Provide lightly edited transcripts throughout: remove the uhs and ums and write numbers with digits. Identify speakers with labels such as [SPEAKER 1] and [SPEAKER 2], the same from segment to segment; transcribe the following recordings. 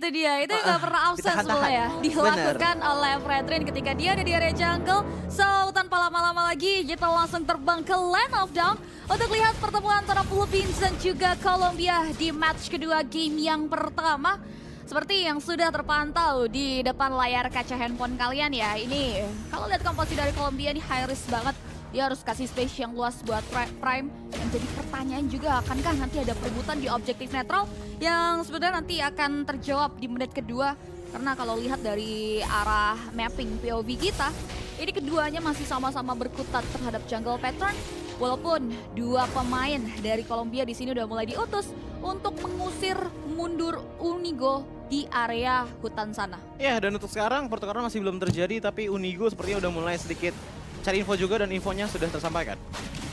[SPEAKER 1] dia, itu nggak pernah absen
[SPEAKER 2] ditahan-tahan.
[SPEAKER 1] sebenarnya ya. Dilakukan oleh Fredrin ketika dia ada di area jungle. So, tanpa lama-lama lagi, kita langsung terbang ke Land of Dawn untuk lihat pertemuan antara Philippines dan juga Colombia di match kedua game yang pertama. Seperti yang sudah terpantau di depan layar kaca handphone kalian ya. Ini kalau lihat komposisi dari Colombia ini high risk banget. Dia harus kasih space yang luas buat Prime. Yang jadi pertanyaan juga, akankah nanti ada perebutan di objektif netral yang sebenarnya nanti akan terjawab di menit kedua. Karena kalau lihat dari arah mapping POV kita, ini keduanya masih sama-sama berkutat terhadap jungle pattern. Walaupun dua pemain dari Colombia di sini udah mulai diutus untuk mengusir mundur Unigo di area hutan sana.
[SPEAKER 2] Ya, dan untuk sekarang pertukaran masih belum terjadi, tapi Unigo sepertinya udah mulai sedikit cari info juga dan infonya sudah tersampaikan.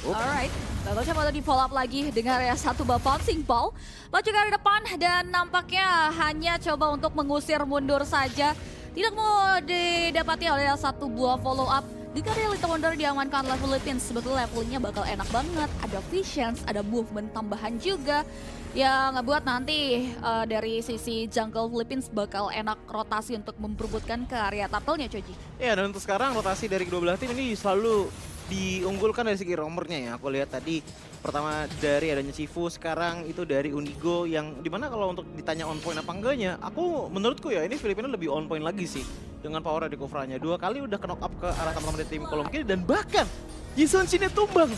[SPEAKER 1] Alright, lalu coba di follow up lagi dengan area satu bouncing ball. Lalu juga di depan dan nampaknya hanya coba untuk mengusir mundur saja. Tidak mau didapati oleh satu buah follow up. Jika Reality Wonder diamankan oleh Philippines, sebetulnya levelingnya bakal enak banget. Ada visions, ada movement tambahan juga. Yang ngebuat nanti dari sisi jungle Philippines bakal enak rotasi untuk memperebutkan ke area turtle-nya, Choji.
[SPEAKER 2] Ya, dan untuk sekarang rotasi dari kedua belah tim ini selalu diunggulkan dari segi roamernya ya. Aku lihat tadi pertama dari adanya Shifu, sekarang itu dari Unigo yang dimana kalau untuk ditanya on point apa enggaknya, menurutku ya ini Filipina lebih on point lagi sih dengan power dari coveranya. 2 kali udah knock up ke arah teman-teman dari tim Colombia dan bahkan Jason Shin tumbang.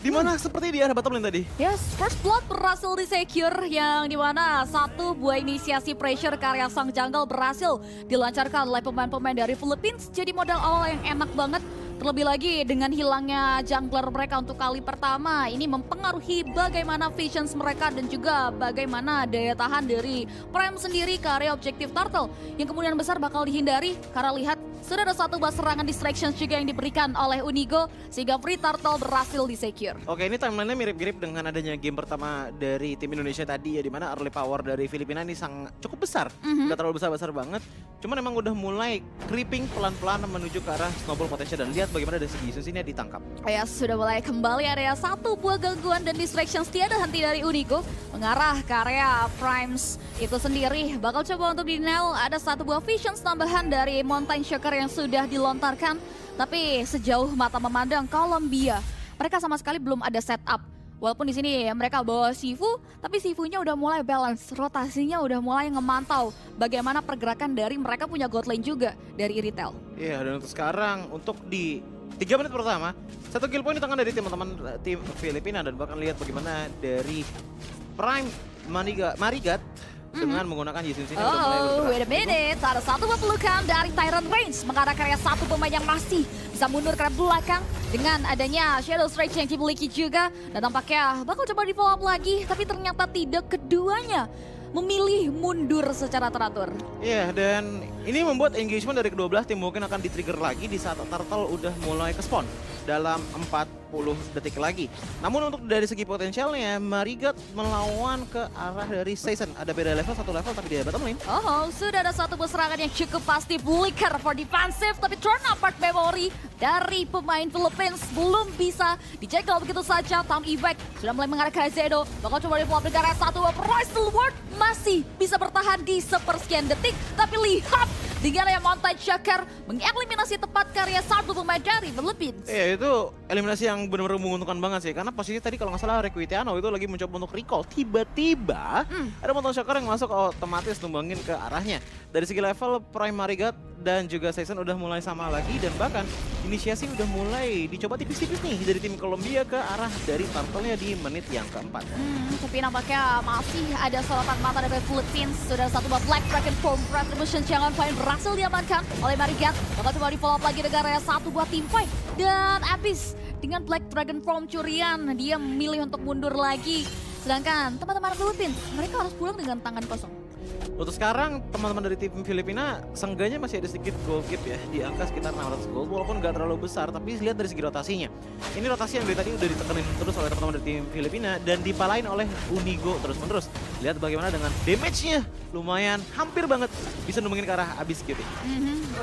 [SPEAKER 2] Dimana seperti di arah bottom lane tadi.
[SPEAKER 1] Yes, first blood berhasil di-secure yang dimana satu buah inisiasi pressure karya sang jungle berhasil dilancarkan oleh pemain-pemain dari Philippines. Jadi modal awal yang enak banget. Terlebih lagi dengan hilangnya jungler mereka untuk kali pertama, ini mempengaruhi bagaimana visions mereka dan juga bagaimana daya tahan dari Prime sendiri ke area objektif turtle. Yang kemudian besar bakal dihindari karena lihat sudah ada satu buah serangan distractions juga yang diberikan oleh Unigo sehingga free turtle berhasil di-secure.
[SPEAKER 2] Oke, ini timeline-nya mirip-mirip dengan adanya game pertama dari tim Indonesia tadi ya, dimana early power dari Filipina ini cukup besar. Nggak terlalu besar-besar banget, cuman emang udah mulai creeping pelan-pelan menuju ke arah snowball potential dan lihat bagaimana dari segi isu ini ditangkap.
[SPEAKER 1] Ya, sudah mulai kembali area satu buah gangguan dan distractions tiada henti dari Unigo mengarah ke area Primes itu sendiri. Bakal coba untuk di-nail, ada satu buah visions tambahan dari Mountain Shocker yang sudah dilontarkan. Tapi sejauh mata memandang Colombia, mereka sama sekali belum ada setup. Walaupun di sini mereka bawa Shifu, tapi Shifunya udah mulai balance, rotasinya udah mulai ngemantau bagaimana pergerakan dari mereka punya god lane juga dari retail.
[SPEAKER 2] Iya, dan untuk sekarang untuk di 3 menit pertama, 1 kill point di tangan dari teman-teman tim Filipina dan bahkan lihat bagaimana dari Prime Marigat dengan menggunakan Jason Shin untuk mulai bergerak.
[SPEAKER 1] Wait a minute, ada satu pelukan dari Tyrant Range mengarah ke area satu pemain yang masih bisa mundur ke belakang dengan adanya Shadow Strike yang dimiliki juga dan tampaknya bakal coba di follow up lagi tapi ternyata tidak, keduanya memilih mundur secara teratur.
[SPEAKER 2] Iya, dan ini membuat engagement dari kedua belah tim mungkin akan di-trigger lagi di saat Turtle udah mulai ke spawn dalam 40 detik lagi. Namun untuk dari segi potensialnya, Marigat melawan ke arah dari Season. Ada beda level, 1 level tapi dia bottom lane.
[SPEAKER 1] Sudah ada satu serangan yang cukup pasti, Flicker for defensive, tapi turn apart memory dari pemain Philippines belum bisa dijegal begitu saja. Time Evac sudah mulai mengarah ke Zedo, bakal coba di-follow negara satu, Bristol Ward masih bisa bertahan di sepersekian detik, tapi lihat dengan yang Mountain Shocker mengeliminasi tepat karya satu pemain dari Philippines.
[SPEAKER 2] Iya, itu eliminasi yang benar-benar menguntungkan banget sih. Karena posisi tadi kalau nggak salah Requitiano itu lagi mencoba untuk recall. Tiba-tiba ada Mountain Shocker yang masuk otomatis numbangin ke arahnya. Dari segi level, Prime Marigat dan juga Season udah mulai sama lagi. Dan bahkan inisiasi udah mulai dicoba tipis-tipis nih dari tim Colombia ke arah dari Turtle-nya di menit yang keempat.
[SPEAKER 1] Tapi nampaknya masih ada sorotan mata dari Philippines. Sudah satu buah Black Dragon Form Retribution Challenge Point berhasil diamankan oleh Marigat. Bakal coba di-follow up lagi dengan area satu buah team fight. Dan Abyss dengan Black Dragon Form curian, dia memilih untuk mundur lagi. Sedangkan teman-teman Philippines, mereka harus pulang dengan tangan kosong.
[SPEAKER 2] Untuk sekarang teman-teman dari tim Filipina seenggaknya masih ada sedikit gold gap ya di angka sekitar 600 gold walaupun nggak terlalu besar, tapi lihat dari segi rotasinya. Ini rotasi yang dari tadi udah ditekenin terus oleh teman-teman dari tim Filipina dan dipalain oleh Unigo terus-menerus. Lihat bagaimana dengan damage-nya. Lumayan, hampir banget bisa numbangin ke arah Abyss QT.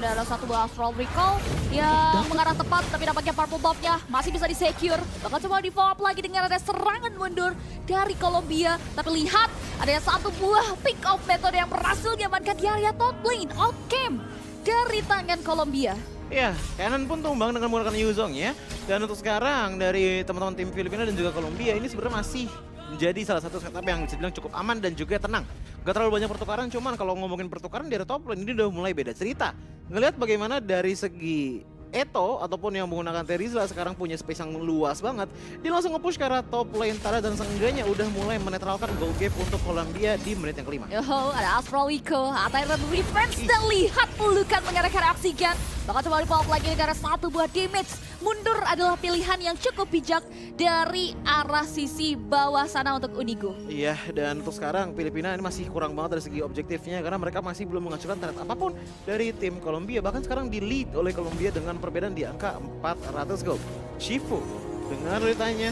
[SPEAKER 1] Udah ada satu buah Astral Recall yang mengarah tepat, tapi nampaknya Purple Top-nya masih bisa di-secure. Bakal coba di-follow up lagi dengan ada serangan mundur dari Colombia. Tapi lihat, ada satu buah pick off metode yang berhasil diamankan di area top lane. Outcam dari tangan Colombia.
[SPEAKER 2] Ya, Canon pun tumbang dengan menggunakan Yuzong ya. Dan untuk sekarang dari teman-teman tim Filipina dan juga Colombia ini sebenarnya masih menjadi salah satu setup yang bisa dibilang cukup aman dan juga tenang. Gak terlalu banyak pertukaran, cuman kalau ngomongin pertukaran di area top lane ini udah mulai beda cerita. Ngelihat bagaimana dari segi Eto ataupun yang menggunakan Terizla sekarang punya space yang luas banget. Dia langsung nge-push ke arah top lane Tara dan seenggaknya udah mulai menetralkan goal gap untuk Colombia di menit yang kelima.
[SPEAKER 1] Yoho, ada Astral Echo, Tyrant Revenge dan lihat pelukan mengarahkan oksigen. Bakal coba di-follow up lagi dengan satu buah damage. Mundur adalah pilihan yang cukup bijak dari arah sisi bawah sana untuk Unigo.
[SPEAKER 2] Iya, dan untuk sekarang Filipina ini masih kurang banget dari segi objektifnya karena mereka masih belum menghasilkan talent apapun dari tim Colombia. Bahkan sekarang di-lead oleh Colombia dengan perbedaan di angka 400 gold. Shifu dengan realitanya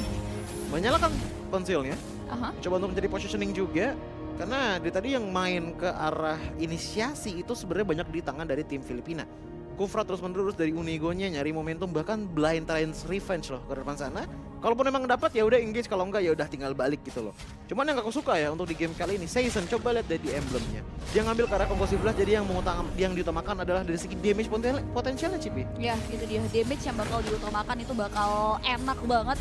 [SPEAKER 2] menyalakan pensilnya. Coba untuk menjadi positioning juga. Karena dari tadi yang main ke arah inisiasi itu sebenarnya banyak di tangan dari tim Filipina. Kufra terus menerus dari Unigo-nya nyari momentum, bahkan Blind Tyrant's Revenge loh ke depan sana. Kalaupun emang dapat ya udah engage, kalau enggak ya udah tinggal balik gitu loh. Cuman yang aku suka ya untuk di game kali ini, Season coba lihat dari emblemnya. Dia ngambil ke arah Concussive Blast, jadi yang diutamakan adalah dari segi damage potensialnya Cipi.
[SPEAKER 1] Ya itu dia, damage yang bakal diutamakan itu bakal enak banget.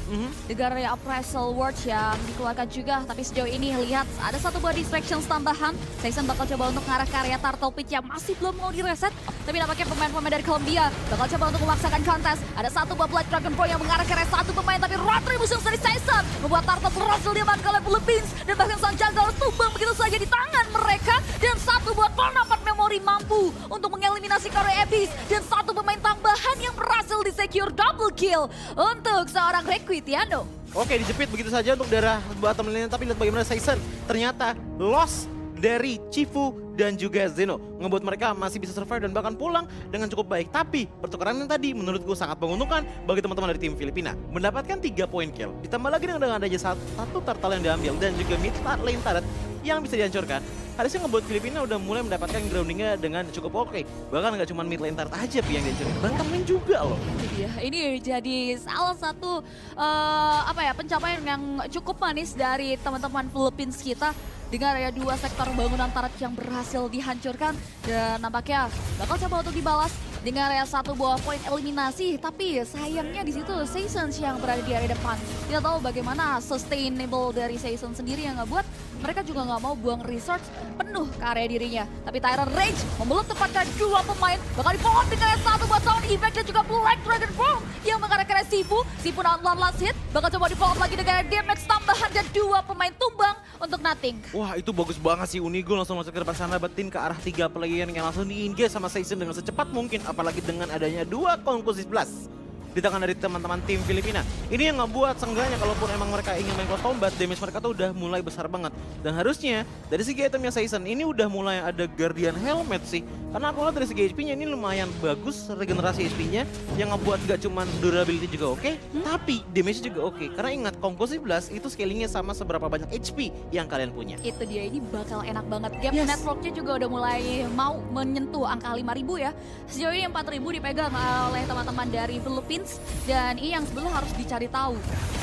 [SPEAKER 1] Dengan Appraisal Words yang dikeluarkan juga, tapi sejauh ini lihat ada satu buah distractions tambahan. Season bakal coba untuk ngarah ke area Turtle Pit yang masih belum mau direset. Tapi nampaknya pemain-pemain dari Colombia bakal coba untuk memaksakan kontes. Ada satu buah Black Dragon Pro yang mengarah ke area satu pemain, tapi Retribution dari Season membuat Turtle berhasil diamankan oleh Philippines. Dan bahkan sang jungle tumbang begitu saja di tangan mereka. Dan satu buah Clone Memory mampu untuk mengeliminasi Kore Abyss. Dan satu pemain tambahan yang berhasil di-secure double kill untuk seorang Requitiano.
[SPEAKER 2] Oke, dijepit begitu saja untuk darah bottom lane, tapi lihat bagaimana Season ternyata loss dari Chifu dan juga Zeno. Ngebuat mereka masih bisa survive dan bahkan pulang dengan cukup baik. Tapi pertukaran yang tadi menurutku sangat menguntungkan bagi teman-teman dari tim Filipina. Mendapatkan 3 poin kill. Ditambah lagi dengan adanya satu turtle yang diambil dan juga mid lane turret yang bisa dihancurkan. Harusnya ngebuat Filipina udah mulai mendapatkan groundingnya dengan cukup oke. Bahkan nggak cuma mid lane turret aja yang dihancurin, bottom lane juga loh.
[SPEAKER 1] Iya, ini jadi salah satu pencapaian yang cukup manis dari teman-teman Philippines kita. Dengan area 2 sektor bangunan turret yang berhasil dihancurkan. Dan nampaknya bakal coba untuk dibalas dengan area satu buah poin eliminasi. Tapi sayangnya di situ Season yang berada di area depan. Tidak tahu bagaimana sustainable dari Season sendiri yang ngebuat mereka juga nggak mau buang resource penuh ke area dirinya. Tapi Tyrant Rage membelut tepatkan 2 pemain. Bakal di-follow dengan area satu buat Sound Effect dan juga Black Dragon Form yang mengarah ke area Sifu. Sifu download last hit. Bakal coba di-follow lagi dengan damage tambahan dan 2 pemain tumbang untuk Nothing.
[SPEAKER 2] Wah, itu bagus banget sih. Unigo langsung masuk ke depan sana, betin ke arah 3 player yang langsung di-engage sama Season dengan secepat mungkin. Apalagi dengan adanya 2 Concussive Blast di tangan dari teman-teman tim Filipina. Ini yang ngebuat seenggaknya kalaupun emang mereka ingin main close combat, damage mereka tuh udah mulai besar banget. Dan harusnya dari segi itemnya Season ini udah mulai ada Guardian Helmet sih. Karena aku lihat dari segi HP-nya ini lumayan bagus regenerasi HP-nya, yang ngebuat gak cuman durability juga oke, tapi damage juga oke. Karena ingat, Concussive Blast itu scalingnya sama seberapa banyak HP yang kalian punya.
[SPEAKER 1] Itu dia, ini bakal enak banget. Gap networknya juga udah mulai mau menyentuh angka 5.000 ya. Sejauh ini 4.000 dipegang oleh teman-teman dari Philippines. Dan ini yang sebenarnya harus dicari tahu.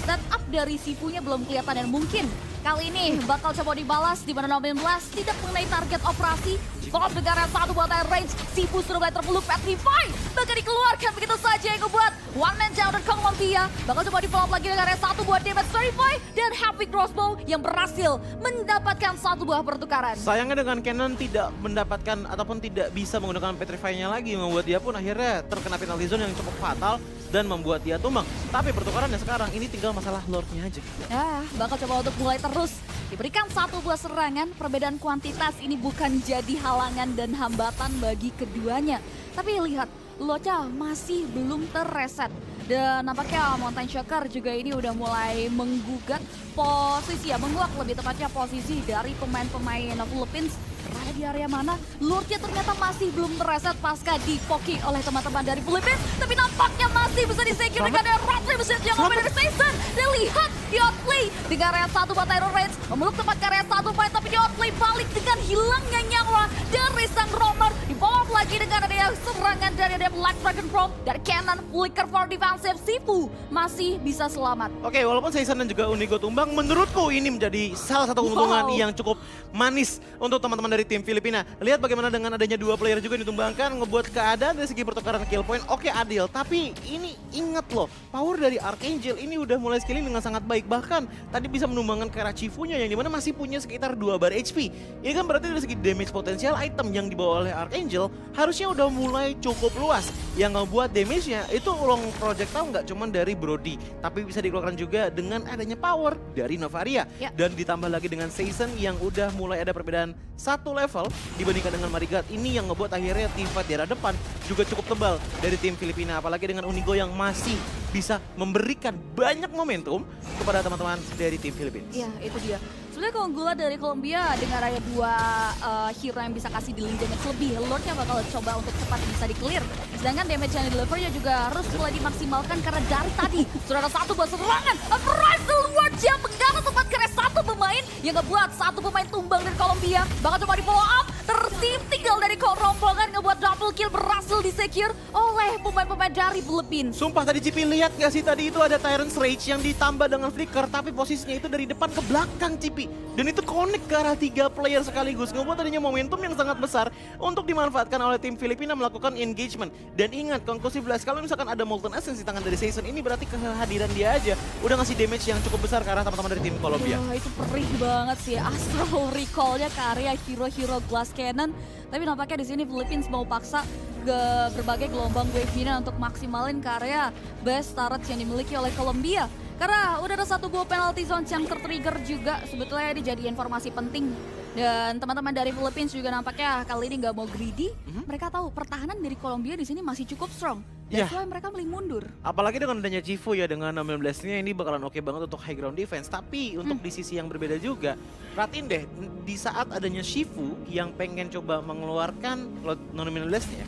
[SPEAKER 1] Setup dari Sifunya belum kelihatan dan mungkin kali ini bakal coba dibalas di mana 19 tidak mengenai target operasi. Follow dengan satu buat range, Sifu sudah mulai terpeluk Petrify. Bahkan dikeluarkan begitu saja yang ngebuat one man down dan Colombia. Bakal coba di-follow up lagi dengan satu buat damage Verify dan Happy Crossbow yang berhasil mendapatkan satu buah pertukaran.
[SPEAKER 2] Sayangnya dengan Canon tidak mendapatkan ataupun tidak bisa menggunakan Petrify-nya lagi, membuat dia pun akhirnya terkena penalty zone yang cukup fatal dan membuat dia tumbang. Tapi pertukarannya sekarang ini tinggal masalah Lord-nya aja.
[SPEAKER 1] Ya, bakal coba untuk mulai terus. Diberikan satu buah serangan, perbedaan kuantitas ini bukan jadi halangan dan hambatan bagi keduanya. Tapi lihat, Lordnya masih belum terreset. Dan nampaknya Mountain Shocker juga ini udah mulai menggugat posisi menguak lebih tepatnya posisi dari pemain-pemain Philippines. Berada di area mana? Lordnya ternyata masih belum terreset pasca dipoki oleh teman-teman dari Philippines. Tapi nampaknya masih bisa disecure dengan ada Ratri Message yang dari Season. Dan lihat di outplay dengan area 1 buat Iron Rage. Memeluk tempat ke area 1 fight, tapi di outplay balik dengan hilangnya nyawa dari sang roamer. Dibawa lagi dengan ada serangan dari ada Black Dragon Pro dari Cannon. Flicker for defensive, Sifu masih bisa selamat.
[SPEAKER 2] Oke, walaupun Season dan juga Unigo tumbang, menurutku ini menjadi salah satu keuntungan yang cukup manis untuk teman-teman dari tim Filipina. Lihat bagaimana dengan adanya 2 player juga yang ditumbangkan, ngebuat keadaan dari segi pertukaran kill point oke adil. Tapi ini ingat loh, power dari Archangel ini udah mulai scaling dengan sangat baik. Bahkan tadi bisa menumbangkan ke arah Chifunya yang dimana masih punya sekitar 2 bar HP. Ini kan berarti dari segi damage potensial item yang dibawa oleh Archangel harusnya udah mulai cukup luas. Yang ngebuat damage-nya itu long projectile nggak cuma dari Brody, tapi bisa dikeluarkan juga dengan adanya power dari Novaria. Dan ditambah lagi dengan Season yang udah mulai ada perbedaan 1 level dibandingkan dengan Marigat. Ini yang ngebuat akhirnya tim fight di arah depan juga cukup tebal dari tim Filipina. Apalagi dengan Unigo yang masih bisa memberikan banyak momentum kepada teman-teman dari tim Filipina.
[SPEAKER 1] Iya, itu dia. Sebenarnya keunggulan dari Colombia dengan ada 2 hero yang bisa kasih dealing damage lebih. Lordnya bakal coba untuk cepat bisa di-clear. Sedangkan damage yang di-delivernya juga harus mulai dimaksimalkan karena dari tadi sudah ada 1 buat serangan. Brazil World yang mengganggu tempat kira 1 pemain yang ngebuat 1 pemain tumbang dari Colombia. Bakal coba di-follow up, tertinggal dari rombongan ngebuat double kill berhasil di-secure oleh pemain-pemain dari Philippines.
[SPEAKER 2] Sumpah tadi Cipi lihat gak sih tadi itu ada Tyrant's Rage yang ditambah dengan flicker tapi posisinya itu dari depan ke belakang Cipi. Dan itu connect ke arah 3 player sekaligus. Ngebuat tadinya momentum yang sangat besar untuk dimanfaatkan oleh tim Filipina melakukan engagement. Dan ingat Conclusive Blast kalau misalkan ada Molten Essence di tangan dari Season ini berarti kehadiran dia aja udah ngasih damage yang cukup besar ke arah teman-teman dari tim Colombia.
[SPEAKER 1] Itu perih banget sih Astral Recall-nya ke area hero-hero Glass Cannon. Tapi nampaknya di sini Philippines mau paksa ke berbagai gelombang wave mina untuk maksimalin ke area best turret yang dimiliki oleh Colombia. Karena udah ada 1 buah penalty zone yang tertrigger juga, sebetulnya ini jadi informasi penting. Dan teman-teman dari Philippines juga nampaknya kali ini nggak mau greedy. Mereka tahu pertahanan dari Colombia di sini masih cukup strong. That's why mereka milih mundur.
[SPEAKER 2] Apalagi dengan adanya Chifu ya dengan 16-nya ini bakalan oke banget untuk high ground defense. Tapi untuk di sisi yang berbeda juga, perhatiin deh di saat adanya Shifu yang pengen coba mengeluarkan non-16-nya,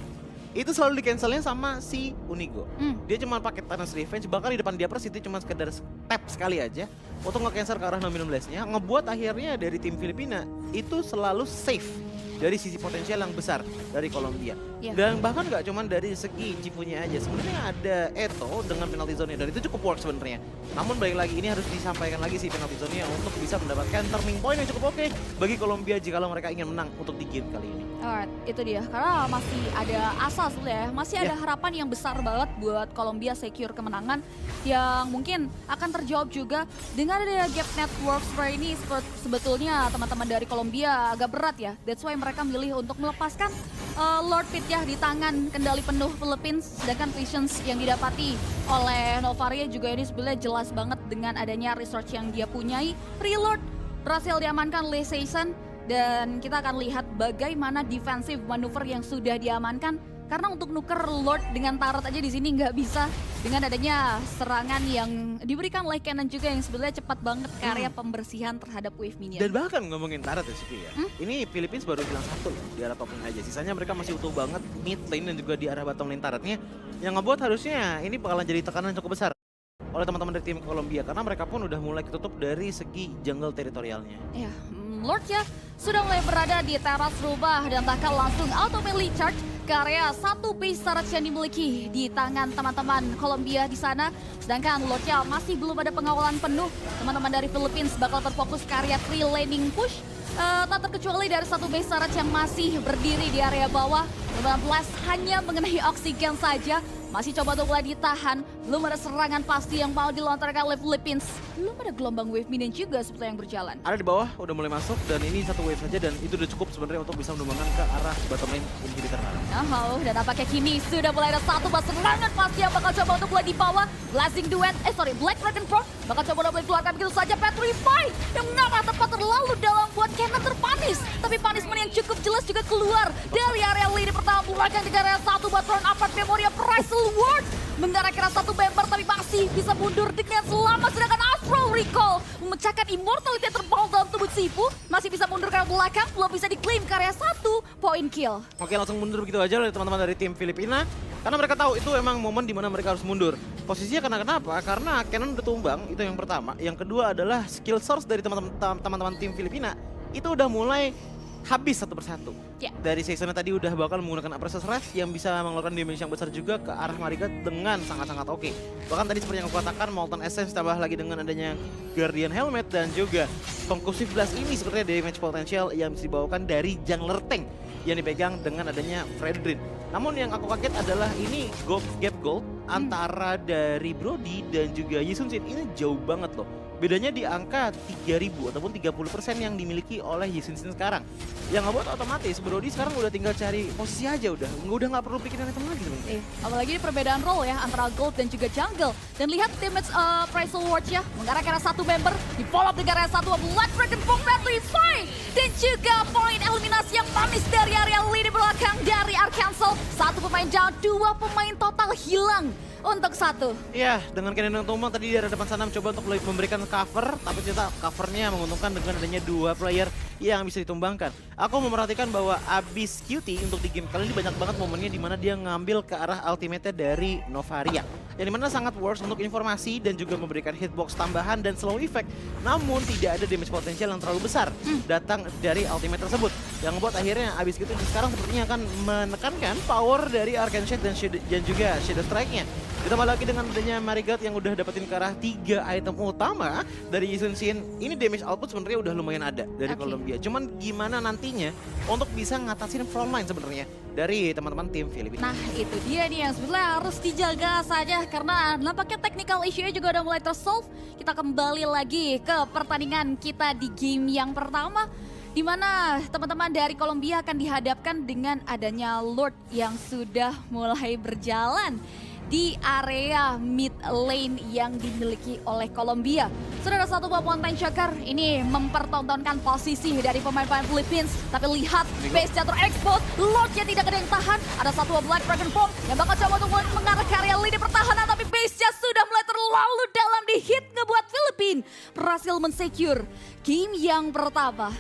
[SPEAKER 2] itu selalu di-cancelnya sama si Unigo. Dia cuma pakai Thanos Revenge, bahkan di depan dia itu cuma sekedar tap sekali aja untuk nge-cancel ke arah non-16-nya, ngebuat akhirnya dari tim Filipina itu selalu safe dari sisi potensial yang besar dari Colombia. Dan bahkan nggak cuma dari segi Chifunya aja, sebenarnya ada Eto dengan penalty zone-nya dan itu cukup work sebenarnya. Namun balik lagi ini harus disampaikan lagi si penalty zone-nya untuk bisa mendapatkan turning point yang cukup oke bagi Colombia jika mereka ingin menang untuk di game kali ini.
[SPEAKER 1] Alright, itu dia. Karena masih ada asa sebenarnya, masih ada harapan yang besar banget buat Colombia secure kemenangan yang mungkin akan terjawab juga dengan ada gap network spray ini. Sebetulnya teman-teman dari Colombia agak berat ya. That's why mereka milih untuk melepaskan Lord Pit ya di tangan kendali penuh Philippines. Sedangkan Visions yang didapati oleh Novaria juga ini sebenarnya jelas banget dengan adanya research yang dia punyai. Preload berhasil diamankan oleh Season. Dan kita akan lihat bagaimana defensive manuver yang sudah diamankan. Karena untuk nuker Lord dengan turret aja di sini nggak bisa. Dengan adanya serangan yang diberikan oleh Cannon juga yang sebenarnya cepat banget ke area pembersihan terhadap wave minion.
[SPEAKER 2] Dan bahkan ngomongin turret ya Sipi ya. Ini Philippines baru bilang 1 loh di arah top lane aja. Sisanya mereka masih utuh banget mid lane dan juga di arah bottom lane turretnya. Yang ngebuat harusnya ini bakalan jadi tekanan cukup besar oleh teman-teman dari tim Colombia. Karena mereka pun udah mulai ketutup dari segi jungle teritorialnya.
[SPEAKER 1] Ya, Lordnya sudah mulai berada di teras rumah dan bahkan langsung automatically charge ke area 1 base turret yang dimiliki di tangan teman-teman Colombia di sana. Sedangkan Lordnya masih belum ada pengawalan penuh. Teman-teman dari Philippines bakal berfokus ke area 3 laning push. Tak terkecuali dari 1 base turret yang masih berdiri di area bawah. 19 hanya mengenai oksigen saja. Masih coba untuk mulai ditahan. Belum ada serangan pasti yang mau dilontarkan oleh Philippines. Belum ada gelombang wave minion juga seperti yang berjalan.
[SPEAKER 2] Ada di bawah, udah mulai masuk dan ini 1 wave saja dan itu udah cukup sebenarnya untuk bisa menumbangkan ke arah bottom lane inhibitor.
[SPEAKER 1] Dan nampaknya kini sudah mulai ada 1 serangan pasti yang bakal coba untuk mulai di bawah. Blazing Duet, Black Dragon Pro bakal coba untuk keluarkan begitu saja Petrify yang mengarah tepat terlalu dalam buat Cannon terpanis. Tapi punishment yang cukup jelas juga keluar dari area lini pertama belakang di area 1 buat Turn Apart Memoria Price Award. mengarah ke arah satu member tapi masih bisa mundur dengan selamat. Sedangkan Astro Recall memecahkan immortality terbang dalam tubuh Sifu. Masih bisa mundur ke arah belakang, belum bisa diklaim karya 1 poin kill.
[SPEAKER 2] Oke, langsung mundur begitu aja oleh teman-teman dari tim Filipina. Karena mereka tahu itu emang momen dimana mereka harus mundur. Posisinya kenapa? Karena Cannon udah tumbang, itu yang pertama. Yang kedua adalah skill source dari teman-teman tim Filipina itu udah mulai habis satu persatu.
[SPEAKER 1] Ya.
[SPEAKER 2] Dari seasonnya tadi udah bakal menggunakan Apressus Rush yang bisa mengeluarkan damage yang besar juga ke arah Marigat dengan sangat-sangat oke. Bahkan tadi seperti yang aku katakan, Molten Essence tambah lagi dengan adanya Guardian Helmet dan juga Concussive Blast ini sepertinya damage potential yang bisa dibawakan dari jungler tank yang dipegang dengan adanya Fredrin. Namun yang aku kaget adalah ini gap gold antara dari Brody dan juga Yi Sun-shin ini jauh banget loh. Bedanya di angka 3.000 ataupun 30% yang dimiliki oleh Yi Sun-shin sekarang. Yang ngebuat otomatis Brody sekarang udah tinggal cari posisi aja udah nggak perlu bikin item lagi sebenarnya.
[SPEAKER 1] Apalagi ini perbedaan role ya antara gold dan juga jungle. Dan lihat damage price award-nya mengarah ke arah satu member, di follow up dengan arah satu Blood Dragon Bomb Fight. Dan juga poin eliminasi yang manis dari area lini belakang dari Arkansas. Satu pemain down, dua pemain total hilang untuk satu.
[SPEAKER 2] Iya, dengan Cannon yang tumbang tadi di arah depan sana mencoba untuk memberikan cover, tapi ternyata covernya menguntungkan dengan adanya dua player yang bisa ditumbangkan. Aku memerhatikan bahwa abis QT untuk di game kali ini banyak banget momennya di mana dia ngambil ke arah ultimate dari Novaria. Yang dimana sangat worse untuk informasi dan juga memberikan hitbox tambahan dan slow effect. Namun tidak ada damage potensial yang terlalu besar datang dari ultimate tersebut. Yang membuat akhirnya abis QT sekarang sepertinya akan menekankan power dari Arcane Shade dan juga Shadow Strike-nya. Ditambah lagi dengan adanya Marigat yang udah dapetin ke arah 3 item utama dari Yi Sun-shin. Ini damage output sebenarnya udah lumayan ada dari Colombia. Cuman gimana nantinya untuk bisa ngatasin frontline sebenarnya dari teman-teman tim Filipina.
[SPEAKER 1] Nah itu dia nih yang sebenarnya harus dijaga saja karena nampaknya technical issue-nya juga udah mulai tersolve. Kita kembali lagi ke pertandingan kita di game yang pertama, di mana teman-teman dari Colombia akan dihadapkan dengan adanya Lord yang sudah mulai berjalan di area mid lane yang dimiliki oleh Colombia. Sudah ada satu buah Mountain Shocker, ini mempertontonkan posisi dari pemain-pemain Philippines. Tapi lihat, base-nya terekspos, Lord-nya tidak ada yang tahan. Ada satu buah Black Dragon Bomb yang bakal coba untuk mengarah ke area lini pertahanan. Tapi base-nya sudah mulai terlalu dalam di hit, ngebuat Filipina berhasil mensecure game yang pertama.